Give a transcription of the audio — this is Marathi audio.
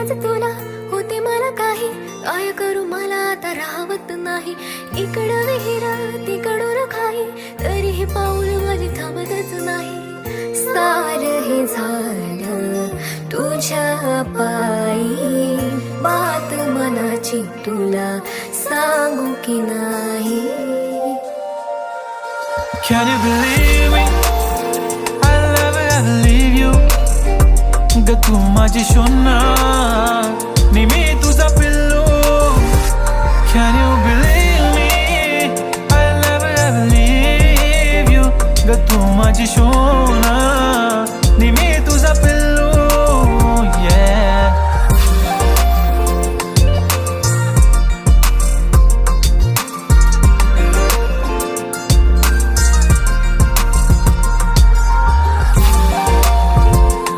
बघूनच तुला होते मला काही, काय करू मला आता राहवत नाही. इकडं विहीर तिकडून काही, तरीही पाऊल माझे थांबतच नाही. सार हे झालं तुझ्या पायी, बात मनाची तुला सांगू की नाही. Can you believe me? I'll never ever leave you. ग तू माझी शोना, नि मी तुझा पिल्लू. Can you believe me? I'll never ever leave you. ग तू माझी शोना, नि मी तुझा पिल्लू.